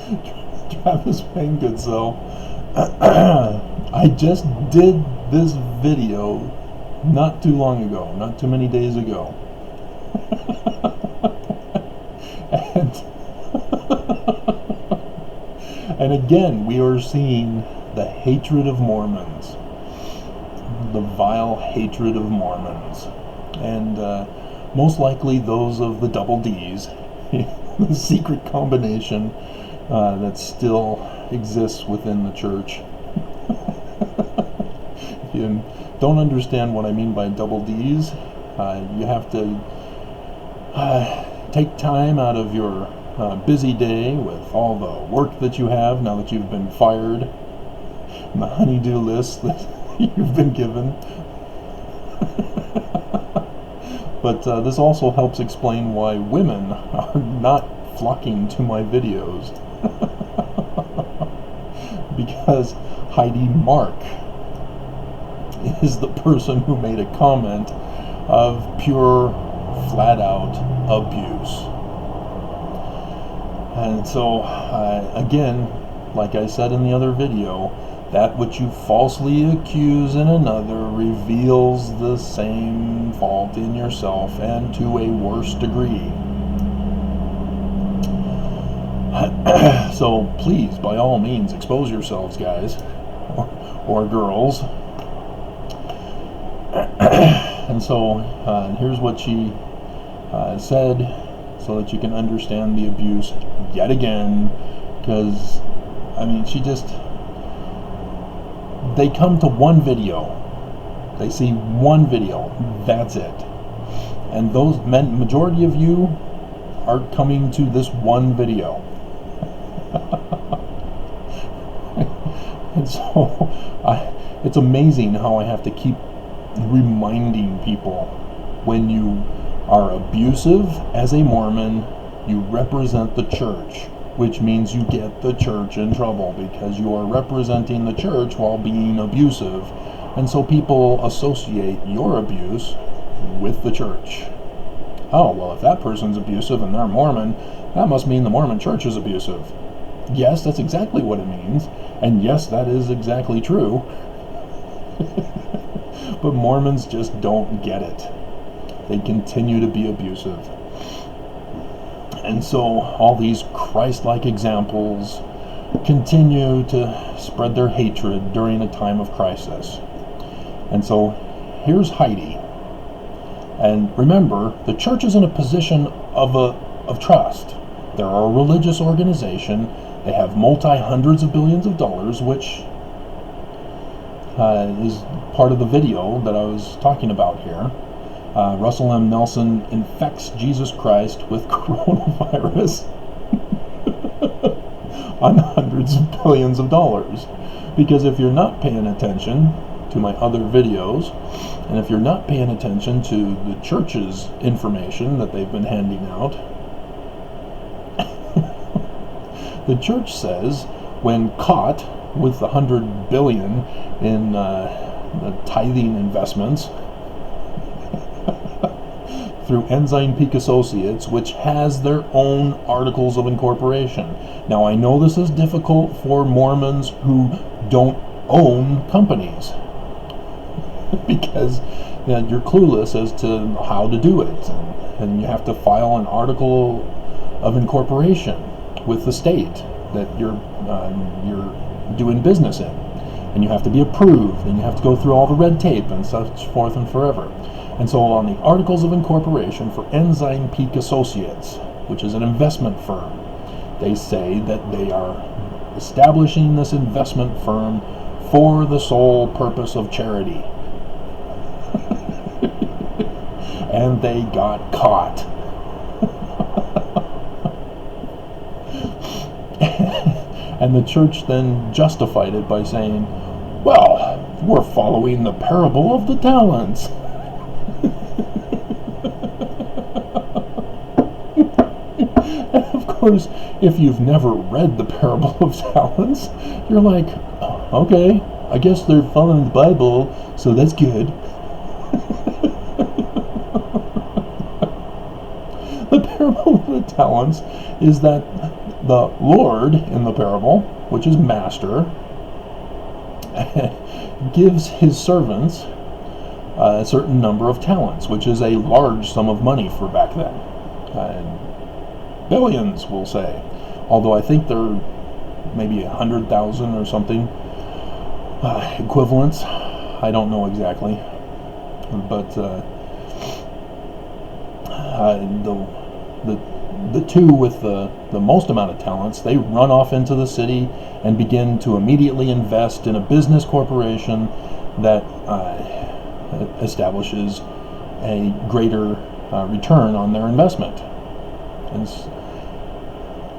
Travis Payne Goodsoe. I just did this video not too long ago, not too many days ago. and, and again, we are seeing the hatred of Mormons. The vile hatred of Mormons. And most likely those of the double D's. The secret combination that still exists within the church. If you don't understand what I mean by double D's, you have to take time out of your busy day with all the work that you have now that you've been fired, and the honey-do list that you've been given. But this also helps explain why women are not flocking to my videos. Because Heidi Mark is the person who made a comment of pure, flat-out abuse. And so, again, like I said in the other video, that which you falsely accuse in another reveals the same fault in yourself, and to a worse degree. So please, by all means, expose yourselves, guys, or girls. And so here's what she said, so that you can understand the abuse yet again. Because, I mean, they come to one video, they see one video, that's it. And those majority of you are coming to this one video. And so it's amazing how I have to keep reminding people, when you are abusive as a Mormon, you represent the church, which means you get the church in trouble because you are representing the church while being abusive. And so people associate your abuse with the church. Oh, well, if that person's abusive and they're Mormon, that must mean the Mormon church is abusive. Yes, that's exactly what it means. And yes, that is exactly true. But Mormons just don't get it. They continue to be abusive. And so all these Christ-like examples continue to spread their hatred during a time of crisis. And so here's Heidi. And remember, the church is in a position of trust. They're a religious organization. They have multi-hundreds of billions of dollars, which is part of the video that I was talking about here. Russell M. Nelson infects Jesus Christ with coronavirus on hundreds of billions of dollars. Because if you're not paying attention to my other videos, and if you're not paying attention to the church's information that they've been handing out, the church says when caught with the $100 billion in the tithing investments through Ensign Peak Associates, which has their own articles of incorporation. Now, I know this is difficult for Mormons who don't own companies, because you're clueless as to how to do it, and you have to file an article of incorporation with the state that you're doing business in, and you have to be approved, and you have to go through all the red tape and such forth and forever. And so on the articles of incorporation for Ensign Peak Associates, which is an investment firm, they say that they are establishing this investment firm for the sole purpose of charity. And they got caught. And the church then justified it by saying, well, we're following the parable of the talents. And of course, if you've never read the parable of talents, you're like, okay, I guess they're following the Bible, so that's good. The parable of the talents is that the Lord in the parable, which is master, gives his servants a certain number of talents, which is a large sum of money for back then. Billions, we'll say. Although I think they're maybe 100,000 or something equivalents. I don't know exactly. But the two with the most amount of talents, they run off into the city and begin to immediately invest in a business corporation that establishes a greater return on their investment.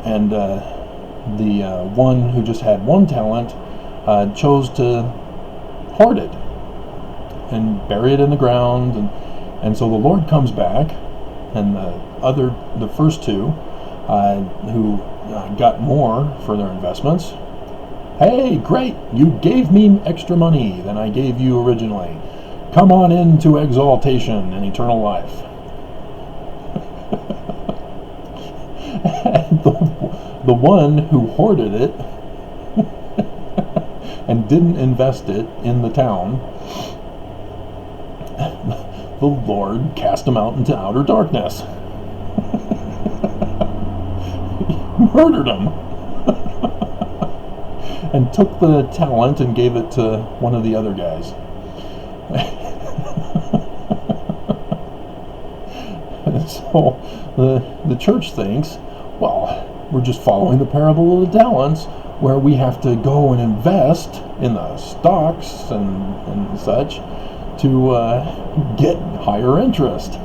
And the one who just had one talent chose to hoard it and bury it in the ground, and so the Lord comes back, and the first two who got more for their investments, hey, great, you gave me extra money than I gave you originally. Come on into exaltation and eternal life. And the one who hoarded it and didn't invest it in the town, the Lord cast him out into outer darkness. Murdered him. And took the talent and gave it to one of the other guys. So the church thinks, well, we're just following the parable of the talents, where we have to go and invest in the stocks and such to get higher interest.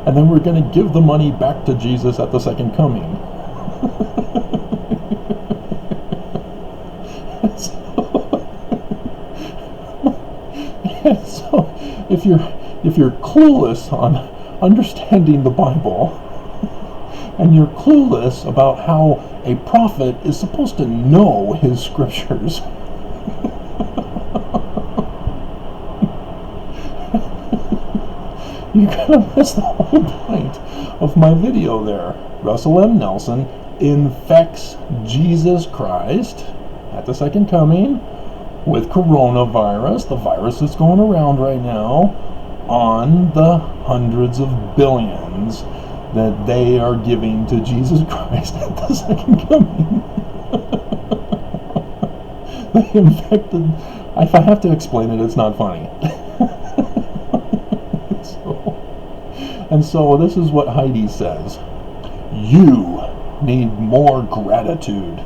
And then we're going to give the money back to Jesus at the second coming. So if you're clueless on understanding the Bible, and you're clueless about how a prophet is supposed to know his scriptures, you're gonna miss the whole point of my video there. Russell M. Nelson infects Jesus Christ at the second coming with coronavirus, the virus that's going around right now, on the hundreds of billions that they are giving to Jesus Christ at the second coming. They infected. If I have to explain it, it's not funny. So this is what Heidi says. You need more gratitude.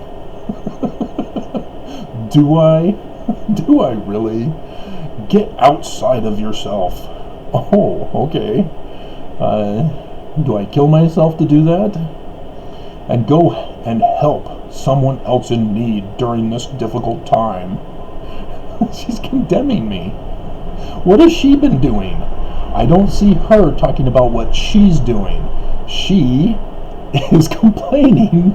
Do I? Do I really? Get outside of yourself. Oh, okay. Do I kill myself to do that? And go and help someone else in need during this difficult time. She's condemning me. What has she been doing? I don't see her talking about what she's doing. She is complaining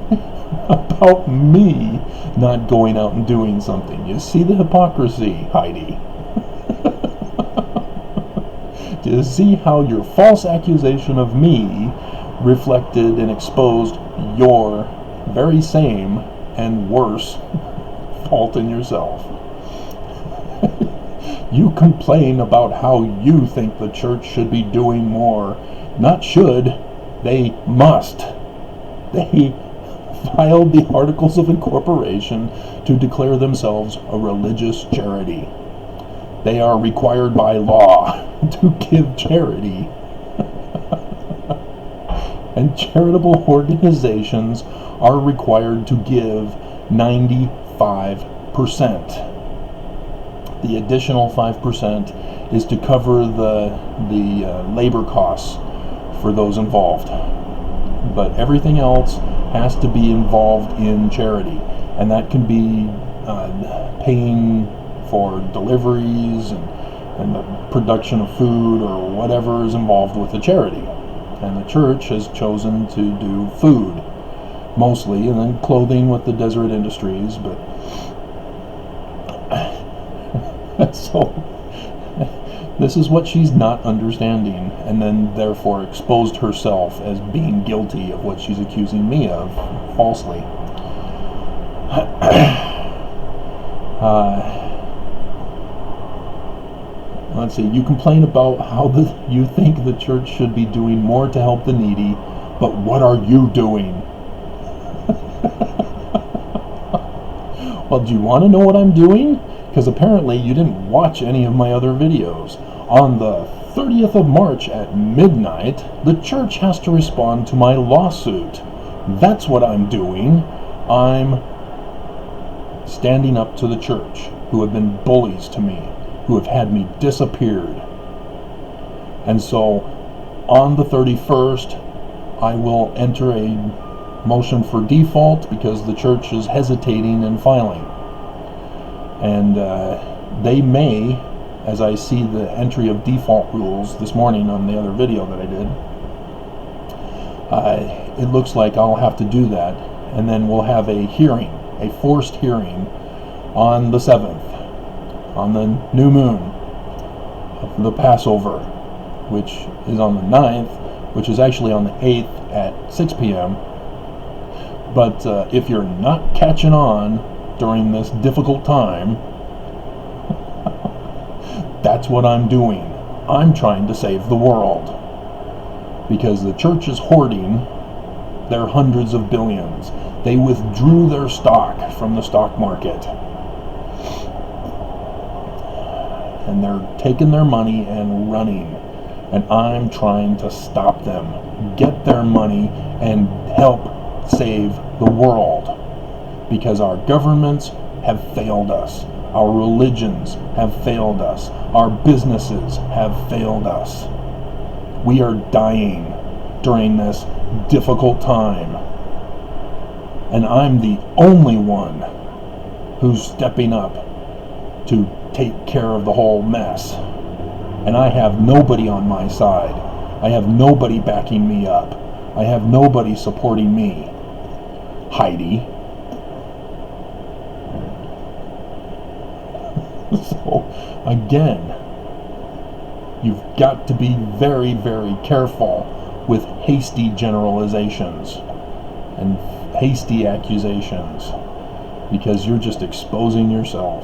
about me not going out and doing something. You see the hypocrisy, Heidi? Do you see how your false accusation of me reflected and exposed your very same and worse fault in yourself? You complain about how you think the church should be doing more. Not should, they must. They filed the Articles of Incorporation to declare themselves a religious charity. They are required by law to give charity. And charitable organizations are required to give 95%. The additional 5% is to cover the labor costs for those involved. But everything else has to be involved in charity. And that can be paying for deliveries and the production of food or whatever is involved with the charity. And the church has chosen to do food mostly, and then clothing with the Deseret Industries, but so this is what she's not understanding, and then therefore exposed herself as being guilty of what she's accusing me of falsely. Let's see. You complain about how you think the church should be doing more to help the needy, but what are you doing? Well, do you want to know what I'm doing? Because apparently you didn't watch any of my other videos. On the 30th of March at midnight, the church has to respond to my lawsuit. That's what I'm doing. I'm standing up to the church, who have been bullies to me, who have had me disappeared. And so, on the 31st, I will enter a motion for default because the church is hesitating in filing. And they may, as I see the entry of default rules this morning on the other video that I did, it looks like I'll have to do that, and then we'll have a hearing, a forced hearing, on the 7th, on the new moon of the Passover, which is on the 9th, which is actually on the 8th at 6 p.m. But if you're not catching on during this difficult time, that's what I'm doing. I'm trying to save the world. Because the church is hoarding their hundreds of billions. They withdrew their stock from the stock market. And they're taking their money and running. And I'm trying to stop them. Get their money and help save the world. Because our governments have failed us. Our religions have failed us. Our businesses have failed us. We are dying during this difficult time. And I'm the only one who's stepping up to take care of the whole mess. And I have nobody on my side. I have nobody backing me up. I have nobody supporting me. Heidi. So, again, you've got to be very, very careful with hasty generalizations and hasty accusations, because you're just exposing yourself.